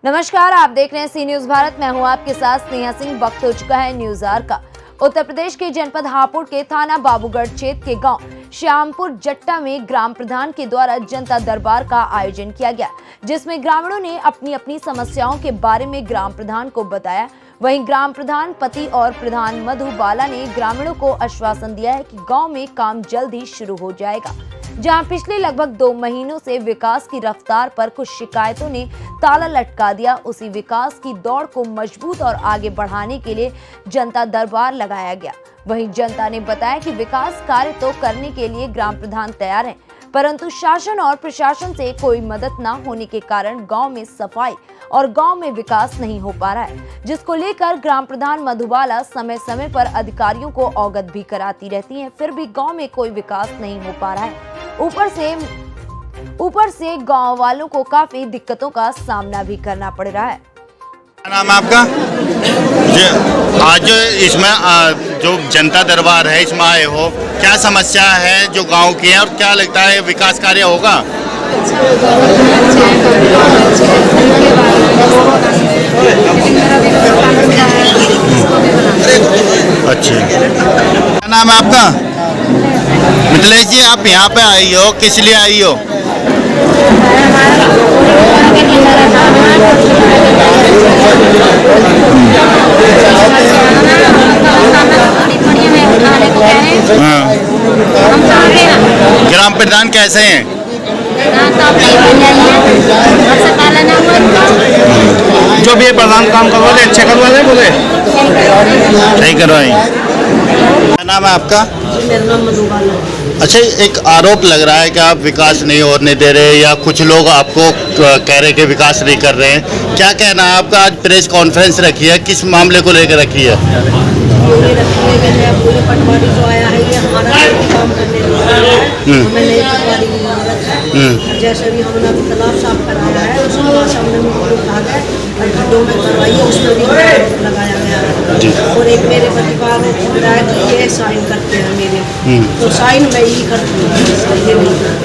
नमस्कार, आप देख रहे हैं सी न्यूज भारत। मैं हूं आपके साथ स्नेहा सिंह। वक्त हो चुका है न्यूज आवर का। उत्तर प्रदेश के जनपद हापुड़ के थाना बाबूगढ़ क्षेत्र के गांव श्यामपुर जट्टा में ग्राम प्रधान के द्वारा जनता दरबार का आयोजन किया गया, जिसमें ग्रामीणों ने अपनी अपनी समस्याओं के बारे में ग्राम प्रधान को बताया। वहीं ग्राम प्रधान पति और प्रधान मधु बाला ने ग्रामीणों को आश्वासन दिया है कि गांव में काम जल्द ही शुरू हो जाएगा। जहां पिछले लगभग 2 महीनों से विकास की रफ्तार पर कुछ शिकायतों ने ताला लटका दिया, उसी विकास की दौड़ को मजबूत और आगे बढ़ाने के लिए जनता दरबार लगाया गया। वहीं जनता ने बताया कि विकास कार्य तो करने के लिए ग्राम प्रधान तैयार हैं, परंतु शासन और प्रशासन से कोई मदद न होने के कारण गांव में सफाई और गांव में विकास नहीं हो पा रहा है, जिसको लेकर ग्राम प्रधान मधुबाला समय समय पर अधिकारियों को अवगत भी कराती रहती हैं, फिर भी गांव में कोई विकास नहीं हो पा रहा है। ऊपर से गांव वालों को काफी दिक्कतों का सामना भी करना पड़ रहा है। क्या नाम है आपका? आज इसमें जो जनता दरबार है इसमें आए हो, क्या समस्या है जो गांव की है और क्या लगता है विकास कार्य होगा? अच्छा, क्या नाम है आपका? मिथिलेश जी, आप यहाँ पे आई हो, किस लिए आई हो? ग्राम प्रधान कैसे हैं? जो भी प्रधान काम करवा रहे अच्छे करवा रहे, बोले सही करवाएं। क्या नाम है आपका? मेरा नाम मधुबाला। अच्छा, एक आरोप लग रहा है कि आप विकास नहीं होने दे रहे या कुछ लोग आपको कह रहे कि विकास नहीं कर रहे हैं, क्या कहना है आपका? आज प्रेस कॉन्फ्रेंस रखी है, किस मामले को लेकर रखी है? पूरे पटवारी जो आया है ये हमारा काम करने हमें नई पटवारी की जरूरत है। जैसे भी हमने अभी तालाब साफ कराया है, उसके बाद हमने उठा के गड्ढों में करवाई है, उसमें भी लगाया गया है। और एक मेरे प्रतिभा ने बोला है कि ये साइन करते हैं मेरे, तो साइन मैं ही करती हूँ, ये नहीं करती,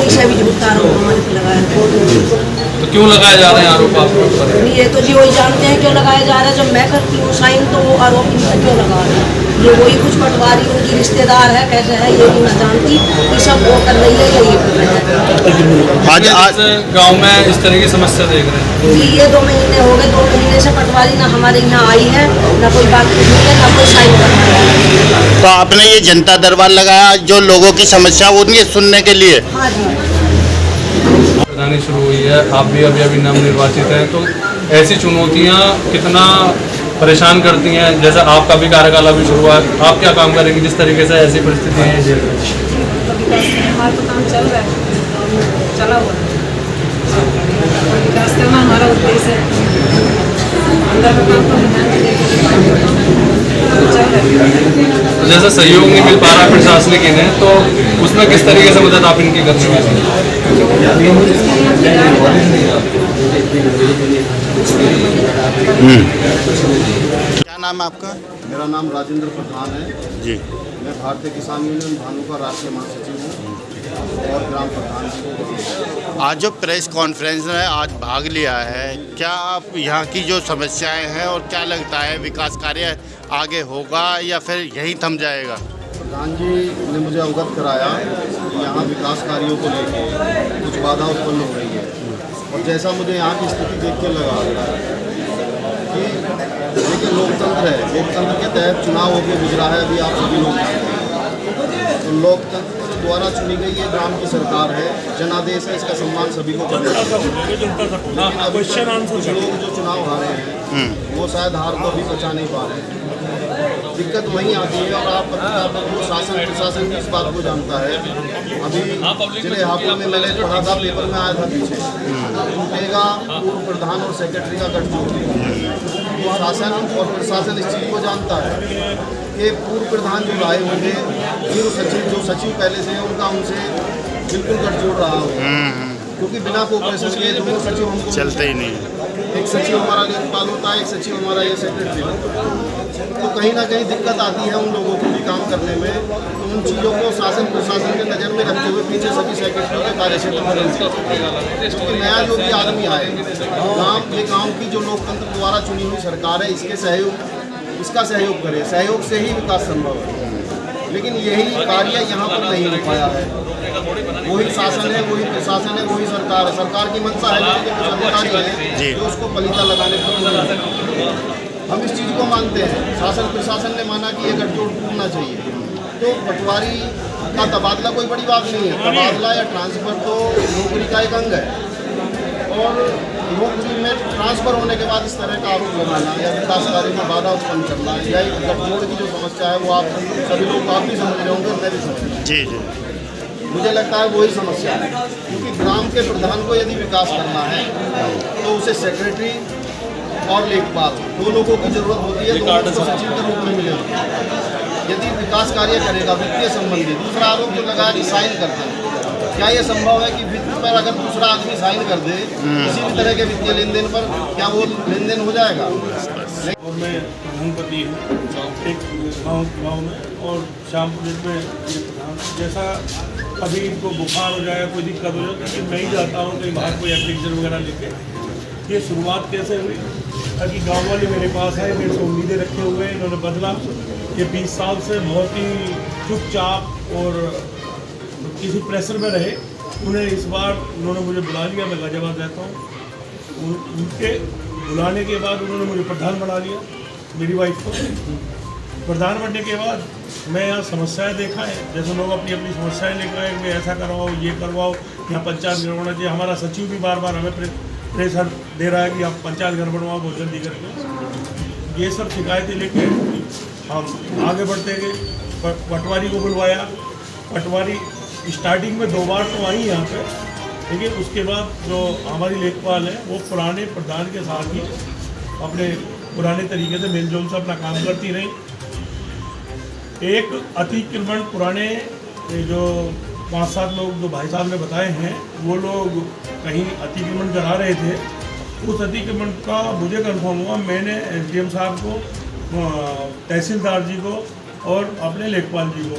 इसे भी झूठा आरोप हमारे पे लगाया। तो क्यों लगाए जा रहे हैं आरोप आप पर? ये तो जी वही जानते हैं क्यों लगाया जा रहा है। जब मैं करती हूँ साइन तो वो आरोप क्यों लगा रहे हैं? ये वही कुछ पटवारी उनकी रिश्तेदार है, कैसे है ये भी मैं जानती कि सब वो कर रही है या ये कर रहे हैं। आज गांव में इस तरह की समस्या देख रहे हैं जी, ये 2 महीने हो गए, 2 महीने से पटवारी ना हमारे यहाँ आई है, ना कोई बात नहीं है, ना कोई साइन करवाया है। तो आपने ये जनता दरबार लगाया जो लोगों की समस्या उनके सुनने के लिए? हाँ जी, प्रधानी शुरू हुई है, आप भी अभी नवनिर्वाचित हैं, तो ऐसी चुनौतियां कितना परेशान करती हैं? जैसे आपका भी कार्यकाल अभी शुरू हुआ है, आप क्या काम करेंगे जिस तरीके से ऐसी परिस्थितियाँ हैं? हमारा तो काम चल रहा है, चला हुआ है, विकास करना हमारा उद्देश्य है। अंदर का काम तो चल रहा है। तो जैसे सहयोग नहीं मिल पा रहा है प्रशासनिक इन्हें, तो उसमें किस तरीके से मदद आप इनकी करने वाले? क्या नाम है आपका? मेरा नाम राजेंद्र प्रधान है जी। मैं भारतीय किसान यूनियन भानु का राष्ट्रीय महासचिव हूँ और ग्राम प्रधान हूँ। आज जो प्रेस कॉन्फ्रेंस में आज भाग लिया है, क्या आप यहाँ की जो समस्याएं हैं और क्या लगता है विकास कार्य आगे होगा या फिर यहीं थम जाएगा? प्रधान जी ने मुझे अवगत कराया कि यहाँ विकास कार्यों को लेकर कुछ बाधा उत्पन्न हो रही है, और जैसा मुझे यहाँ की स्थिति देख के लगा कि देखिए लोकतंत्र है, लोकतंत्र के तहत चुनाव होकर गुजरा है, अभी आप सभी लोग जानते हैं। तो लोकतंत्र द्वारा चुनी गई ये ग्राम की सरकार है, जनादेश है, इसका सम्मान सभी को करना चाहिए। लेकिन अभी कुछ लोग जो चुनाव हारे हैं वो शायद हार को भी बचा नहीं पा रहे हैं। दिक्कत वहीं आती है, और आप पत्रकार को शासन प्रशासन भी इस बात को जानता है। अभी जिले हापुड़ में मैंने पढ़ा था, पेपर में आया था पीछे, टूटेगा पूर्व प्रधान और सेक्रेटरी का गठजोड़। तो शासन और प्रशासन इस चीज़ को जानता है कि पूर्व प्रधान जो आए होंगे, जो सचिव पहले से उनका उनसे बिल्कुल गठजोड़ रहा हो, क्योंकि बिना कोऑपरेशन के दोनों सचिव हमको चलते ही नहीं। एक सचिव हमारा लेखपाल होता है, एक सचिव हमारा ये सेक्रेटरी होता है। तो कहीं ना कहीं दिक्कत आती है उन लोगों को भी काम करने में। तो उन चीज़ों को शासन प्रशासन के नज़र में रखते हुए पीछे सभी सेक्रेटरियों के कार्यक्षेत्र में क्योंकि नया जो भी आदमी आए, ये गाँव की जो लोकतंत्र द्वारा चुनी हुई सरकार है, इसका सहयोग करे। सहयोग से ही विकास संभव है। लेकिन यही कार्य यहाँ पर नहीं हो पाया है। वही शासन है, वही प्रशासन है, वही सरकार है। सरकार की मंशा है, लेकिन कुछ अधिकारी हैं जो उसको पलीता लगाने पर हम इस चीज़ को मानते हैं। शासन प्रशासन ने माना कि ये गठजोड़ टूटना चाहिए। तो पटवारी का तबादला कोई बड़ी बात नहीं है। तबादला या ट्रांसफ़र तो नौकरी का एक अंग है। और नौकरी में ट्रांसफ़र होने के बाद इस तरह का आरोप लगाना या विकास कार्य में बाधा उत्पन्न करना या एक गठजोड़ की जो समस्या है वो आप सभी लोग आप भी समझ रहे होंगे, मैं भी समझ रहा हूँ। जी। मुझे लगता है वही समस्या है, क्योंकि ग्राम के प्रधान को यदि विकास करना है तो उसे सेक्रेटरी और लेखपाल दो लोगों की जरूरत होती है। दोनों को सचिव के रूप में मिलेगा। यदि विकास कार्य करेगा वित्तीय संबंधी, दूसरा आरोप जो लगाया कि साइन करते हैं, क्या ये संभव है कि वित्त पर अगर दूसरा आदमी साइन कर दे किसी भी तरह के वित्तीय लेन देन पर, क्या वो लेन देन हो जाएगा? और मैं प्रधानपति हूँ एक गाँव में, और श्यामपुर में ये प्रधान। जैसा कभी इनको बुखार हो जाए, कोई दिक्कत हो जाए, लेकिन मैं ही जाता हूँ कहीं बाहर कोई एप्लीकेशन वगैरह लेके। ये शुरुआत कैसे हुई? ताकि गाँव वाले मेरे पास आए, मेरे से उम्मीदें रखे हुए हैं, इन्होंने बदला। ये 20 साल से बहुत ही चुपचाप और किसी प्रेशर में रहे। उन्हें इस बार उन्होंने मुझे बुला लिया, मैं लाजवाब रहता हूँ। उनके बुलाने के बाद उन्होंने मुझे प्रधान बना लिया, मेरी वाइफ को। प्रधान बनने के बाद मैं यहाँ समस्याएं देखा है, जैसे लोग अपनी अपनी समस्याएं लेकर आए, मैं ऐसा करवाओ, ये करवाओ, यहाँ पंचायत घर होना चाहिए। हमारा सचिव भी बार बार हमें प्रेशर दे रहा है कि आप पंचायत घर बनवाओ बहुत जल्दी करके। ये सब शिकायतें लेके हम आगे बढ़ते गए। पटवारी को बुलवाया। पटवारी स्टार्टिंग में 2 बार तो आई यहाँ पे, लेकिन उसके बाद जो हमारी लेखपाल है वो पुराने प्रधान के साथ ही अपने पुराने तरीके से मेलजोल से अपना काम करती रही। एक अतिक्रमण पुराने जो 5-7 लोग जो भाई साहब ने बताए हैं, वो लोग कहीं अतिक्रमण करा रहे थे। उस अतिक्रमण का मुझे कंफर्म हुआ। मैंने एसडीएम साहब को, तहसीलदार जी को और अपने लेखपाल जी को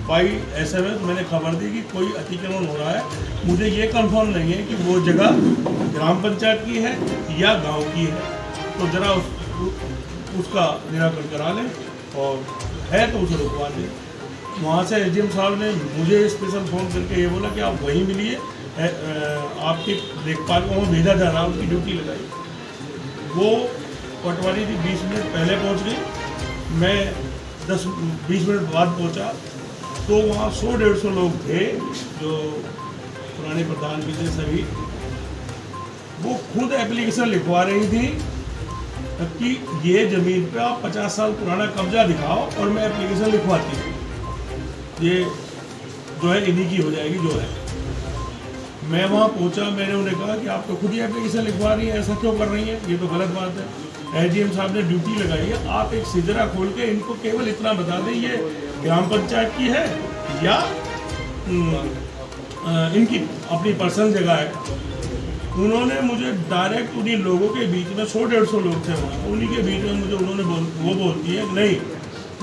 बाई SMS मैंने खबर दी कि कोई अतिक्रमण हो रहा है। मुझे ये कंफर्म नहीं है कि वो जगह ग्राम पंचायत की है या गांव की है, तो ज़रा उसका निराकरण करा लें, और है तो उसे रुकवा दें। वहाँ से एसडीएम साहब ने मुझे स्पेशल फ़ोन करके ये बोला कि आप वहीं मिलिए, आपके लेखपाल को वहाँ भेजा जा रहा है, उनकी ड्यूटी लगाई। वो पटवारी जी 20 मिनट पहले पहुँच गई, मैं 10-20 मिनट बाद पहुँचा। तो वहाँ 100-150 लोग थे जो पुराने प्रधान के थे सभी। वो खुद एप्लीकेशन लिखवा रही थी कि ये ज़मीन पे आप 50 साल पुराना कब्जा दिखाओ और मैं एप्लीकेशन लिखवाती हूँ, ये जो है इन्हीं की हो जाएगी जो है। मैं वहाँ पहुँचा, मैंने उन्हें कहा कि आप तो खुद ही एप्लीकेशन लिखवा रही हैं, ऐसा क्यों कर रही हैं, ये तो गलत बात है। एसडीएम साहब ने ड्यूटी लगाई है, आप एक सिजरा खोल के इनको केवल इतना बता दें ये ग्राम पंचायत की है या इनकी अपनी पर्सनल जगह है। उन्होंने मुझे डायरेक्ट उन्हीं लोगों के बीच में 100-150 लोग थे वहाँ, उन्हीं के बीच में मुझे उन्होंने वो बोलती है नहीं,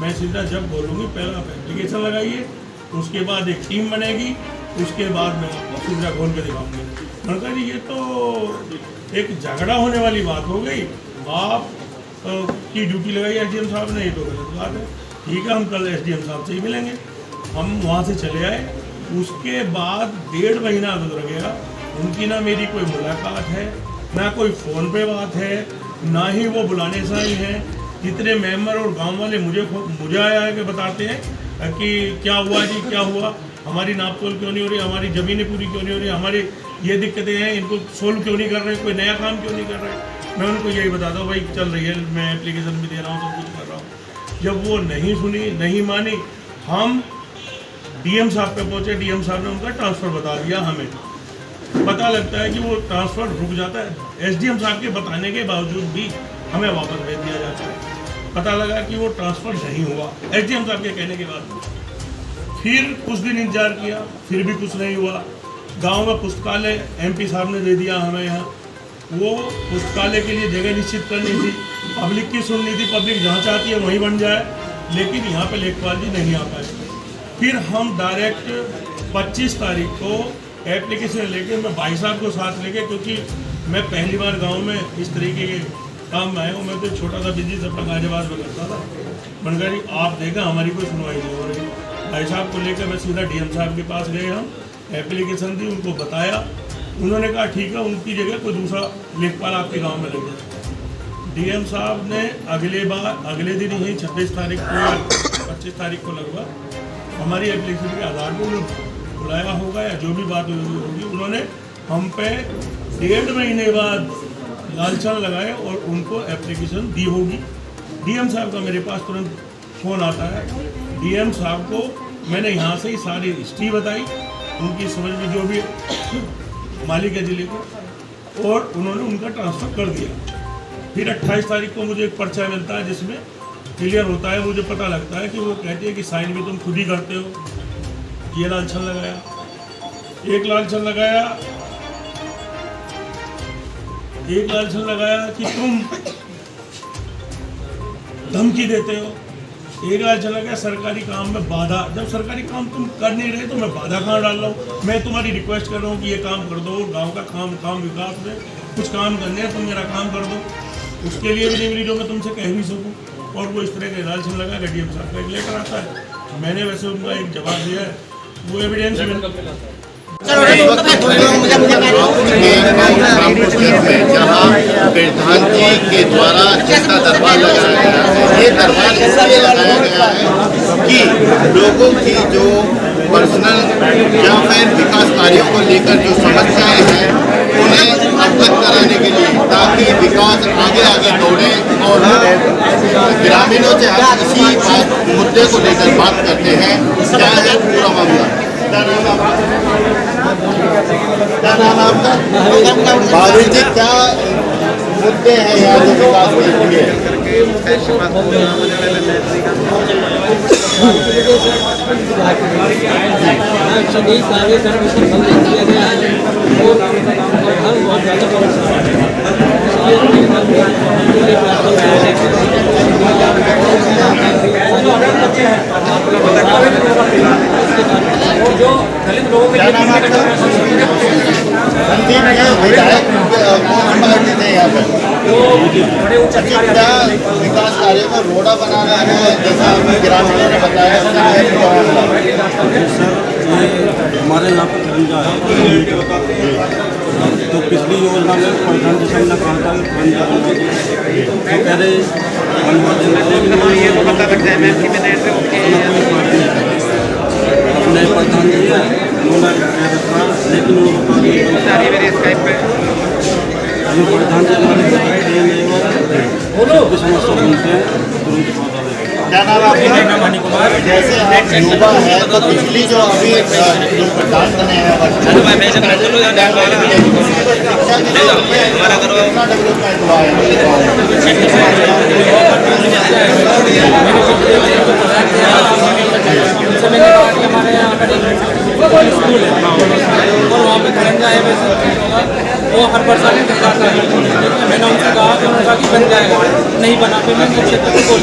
मैं सीधा जब बोलूँगी पहले आप एप्लीकेशन लगाइए, उसके बाद एक टीम बनेगी, उसके बाद मैं आपको सिजरा खोल के दिखाऊँगी। मैंने कहा जी ये तो एक झगड़ा होने वाली बात हो गई, आप की ड्यूटी लगाई एसडीएम साहब ने, ये तो गलत बात है। ठीक है, हम कल एसडीएम साहब से ही मिलेंगे। हम वहाँ से चले आए। उसके बाद 1.5 महीना गुजर गया, उनकी ना मेरी कोई मुलाकात है, ना कोई फ़ोन पे बात है, ना ही वो बुलाने से आई हैं। जितने मेंबर और गांव वाले मुझे आया कि बताते हैं कि क्या हुआ जी, क्या हुआ, हमारी नापतोल क्यों नहीं हो रही, हमारी ज़मीनें पूरी क्यों नहीं हो रही, हमारी ये दिक्कतें हैं, इनको सोल्व क्यों नहीं कर रहे, कोई नया काम क्यों नहीं कर रहे। मैं उनको यही बताता हूँ भाई चल रही है, मैं एप्लीकेशन भी दे रहा हूँ, सब कुछ कर रहा हूँ। जब वो नहीं सुनी, नहीं मानी, हम डीएम साहब पे पहुँचे। डीएम साहब ने उनका ट्रांसफ़र बता दिया। हमें पता लगता है कि वो ट्रांसफ़र रुक जाता है, एसडीएम साहब के बताने के बावजूद भी हमें वापस भेज दिया जाता है। पता लगा कि वो ट्रांसफ़र नहीं हुआ एसडीएम साहब के कहने के बाद। फिर कुछ दिन इंतजार किया, फिर भी कुछ नहीं हुआ। गांव में पुस्तकालय एमपी साहब ने दे दिया हमें यहाँ, वो पुस्तकालय के लिए जगह निश्चित करनी थी, पब्लिक की सुननी थी, पब्लिक जहाँ चाहती है वहीं बन जाए, लेकिन यहाँ पे लेखपाल जी नहीं आ पाए। फिर हम डायरेक्ट 25 तारीख को एप्लीकेशन लेके मैं भाई साहब को साथ लेके, क्योंकि मैं पहली बार गांव में इस तरीके के काम में आया हूँ। मैं तो छोटा सा बिजनेस अपना गाजियाबाद में करता था। बनकर जी आप देखा हमारी कोई सुनवाई नहीं हो रही। भाई साहब को लेकर मैं सीधा डीएम साहब के पास गए, हम एप्लीकेशन दी, उनको बताया, उन्होंने कहा ठीक है उनकी जगह कोई दूसरा लेखपाल आपके गाँव में लग जाए। डीएम साहब ने अगले दिन ही 26 तारीख को 25 तारीख को लगभग हमारी एप्लीकेशन के आधार पर उन्हें बुलाया होगा या जो भी बात होगी, उन्होंने हम पे 1.5 महीने बाद लालछन लगाए और उनको एप्लीकेशन दी होगी। डीएम साहब का मेरे पास तुरंत फ़ोन आता है। डीएम साहब को मैंने यहाँ से ही सारी हिस्ट्री बताई, उनकी समझ में जो भी मालिक है जिले को, और उन्होंने उनका ट्रांसफ़र कर दिया। फिर 28 तारीख को मुझे एक पर्चा मिलता है जिसमें क्लियर होता है, मुझे पता लगता है कि वो कहती है कि साइन भी तुम खुद ही करते हो। ये लालछन लगाया, एक लालछन लगाया कि तुम धमकी देते हो, एक लालछन लगाया सरकारी काम में बाधा। जब सरकारी काम तुम कर नहीं रहे तो मैं बाधा कहाँ डाल रहा हूँ? मैं तुम्हारी रिक्वेस्ट कर रहा हूँ कि ये काम कर दो, गांव का काम विकास में कुछ काम करने हैं, तुम मेरा काम कर दो, उसके लिए भी नहीं मिली जो मैं तुमसे कह भी सकूँ। और वो इस तरह के लालछन लगा के डीएम साहब का एक लेटर आता है। मैंने वैसे उनका एक जवाब दिया है, वो एविडेंस जहाँ प्रधान जी के द्वारा जनता दरबार लगाया गया है, ये दरबार इसलिए लगाया गया है कि लोगों की जो पर्सनल या फिर विकास कार्यों को लेकर जो समस्याएं हैं उन्हें अवगत कराने के लिए, ताकि विकास आगे दौड़े। और ग्रामीणों से हम इसी मुद्दे को लेकर बात करते हैं। क्या है पूरा मामला? क्या नाम आपका? भाभी जी, क्या मुद्दे हैं यहाँ जो विकास के लिए? सभी कार्य सर्वेक्षण बंद किया गया है और हम बहुत ज़्यादा परेशान हैं। जो दलित लोगों के विधायक कौन पार्टी थे यहाँ पर? बड़े उच्च अधिकारी क्या विकास कार्य में रोड़ा बनाना है, जैसा ग्रामीणों ने बताया? हमारे यहाँ पर खरंजा है, तो पिछली योजना में प्रधान जी ने कहा था खरंजा बनवा देंगे, तो कह रहे बनवा देंगे, लेकिन ये पता लगता है नए प्रधान जी है उन्होंने कह रखा, लेकिन वो बता दिए प्रधान जी हमारे समस्या बनते हैं तुरंत पता लगेगा। क्या नाम आपका? जैसे आप युवा है तो पिछली जो अभी जो प्रधान बने हैं डेवलपमेंट हुआ है स्कूल है और वहाँ पे खरंजा है, वो हर वर्ष आने के साथ है। मैंने उनसे कहा कि उन्होंने कहा कि बन जाएगा, नहीं बना। फिर मैं क्षेत्र को बोल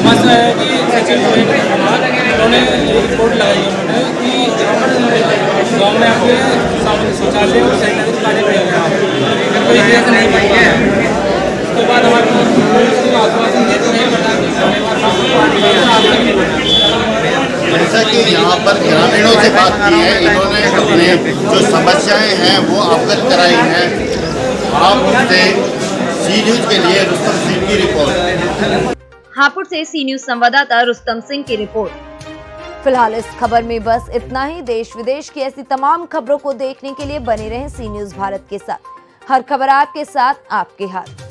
मसला है कि सचिव उन्होंने रिपोर्ट लगाई उन्होंने कि गाँव में आपके शौचालय और सैनिटाइजर कार्य करेगा, कोई जगह नहीं बन पाया। उसके बाद हमारे आश्वासन देते हैं जैसा कि यहाँ पर ग्रामीणों से बात की है, इन्होंने अपने जो समस्याएं हैं वो अवगत कराई हैं। आप उनसे सी न्यूज़ के लिए रुस्तम सिंह की रिपोर्ट। हापुड़ से सी न्यूज़ संवाददाता रुस्तम सिंह की रिपोर्ट। फिलहाल इस खबर में बस इतना ही। देश विदेश की ऐसी तमाम खबरों को देखने के लिए बने रहें सी न्यूज़ भारत के साथ। हर खबर आपके साथ, आपके हाथ।